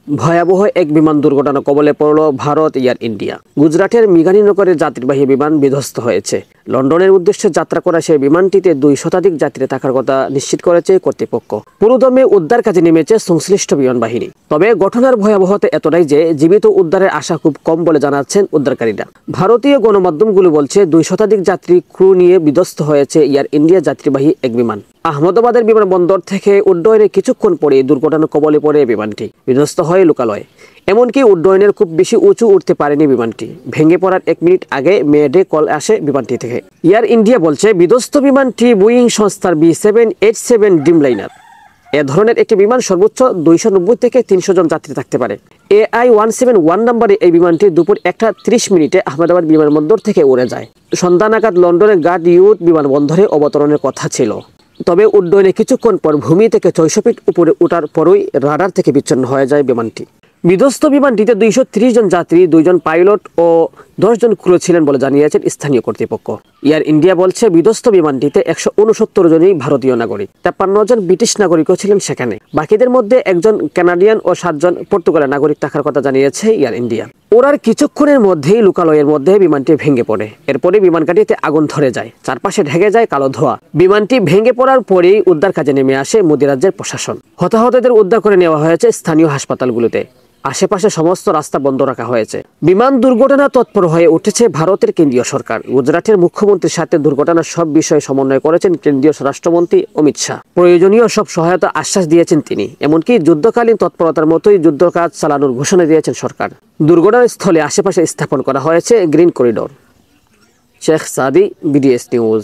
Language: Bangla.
ভয়াবহ এক বিমান দুর্ঘটনা কবলে পড়ল ভারত এয়ার ইন্ডিয়া। গুজরাটের মেঘানীনগরে যাত্রীবাহী বিমান বিধ্বস্ত হয়েছে। লন্ডনের উদ্দেশ্যে যাত্রা করা সেই বিমানটিতে 2 শতাধিক যাত্রী থাকার কথা নিশ্চিত করেছে কর্তৃপক্ষ। পুরোদমে উদ্ধার কাজে নেমেছে সংশ্লিষ্ট বিমান বাহিনী। তবে ঘটনার ভয়াবহতা এতটাই যে জীবিত উদ্ধারের আশা খুব কম বলে জানাচ্ছেন উদ্ধারকারীরা। ভারতীয় গণমাধ্যমগুলো বলছে 2 শতাধিক যাত্রী ক্রু নিয়ে বিধ্বস্ত হয়েছে এয়ার ইন্ডিয়া যাত্রীবাহী এক বিমান। আহমেদাবাদের বিমানবন্দর থেকে উড্ডয়নের কিছুক্ষণ পরে দুর্ঘটনার কবলে পড়ে বিমানটি বিধ্বস্ত হয় লোকালয়ে। এমনকি উড্ডয়নের খুব বেশি উঁচু উঠতে পারেনি বিমানটি। ভেঙে পড়ার 1 মিনিট আগে মেডে কল আসে বিমানটি থেকে। এয়ার ইন্ডিয়া বলছে বিধ্বস্ত বিমানটি বোয়িং সংস্থার B787 ড্রিমলাইনার। এ ধরনের একটি বিমান সর্বোচ্চ 290 থেকে 300 জন যাত্রী থাকতে পারে। AI-171 নম্বরে এই বিমানটি দুপুর 1:30 মিনিটে আহমেদাবাদ বিমানবন্দর থেকে উড়ে যায়। সন্ধ্যা নাগাদ লন্ডনের গার্ডইউড বিমানবন্দরে অবতরণের কথা ছিল। তবে উড্ডয়নে কিছুক্ষণ পর ভূমি থেকে 600 ফিট উপরে ওঠার পরই রাডার থেকে বিচ্ছিন্ন হয়ে যায় বিমানটি। বিধ্বস্ত বিমানটিতে 230 জন যাত্রী, 2 জন পাইলট ও 10 জন ক্রু ছিলেন বলে জানিয়েছেন স্থানীয় কর্তৃপক্ষ। এয়ার ইন্ডিয়া বলছে বিধ্বস্ত বিমানটিতে 169 জনই ভারতীয় নাগরিক, 53 জন ব্রিটিশ নাগরিকও ছিলেন সেখানে। বাকিদের মধ্যে 1 জন কানাডিয়ান ও 7 জন পর্তুগালের নাগরিক থাকার কথা জানিয়েছে এয়ার ইন্ডিয়া। ওরার কিছুক্ষণের মধ্যেই লোকালয়ের মধ্যে বিমানটি ভেঙে পড়ে। এরপরে বিমানঘাটিতে আগুন ধরে যায়, চারপাশে ঢেকে যায় কালো ধোঁয়া। বিমানটি ভেঙে পড়ার পরেই উদ্ধার কাজে নেমে আসে মোদি রাজ্যের প্রশাসন। হতাহতদের উদ্ধার করে নেওয়া হয়েছে স্থানীয় হাসপাতালগুলোতে। আশেপাশে সমস্ত রাস্তা বন্ধ রাখা হয়েছে। বিমান দুর্ঘটনা তৎপর হয়ে উঠেছে ভারতের কেন্দ্রীয় সরকার। গুজরাটের মুখ্যমন্ত্রীর সাথে দুর্ঘটনার সব বিষয়ে সমন্বয় করেছেন কেন্দ্রীয় স্বরাষ্ট্রমন্ত্রী অমিত শাহ। প্রয়োজনীয় সব সহায়তা আশ্বাস দিয়েছেন তিনি। এমনকি যুদ্ধকালীন তৎপরতার মতোই যুদ্ধ কাজ চালানোর ঘোষণা দিয়েছেন সরকার। দুর্ঘটনার স্থলে আশেপাশে স্থাপন করা হয়েছে গ্রিন করিডোর। শেখ সাদি, BDS নিউজ।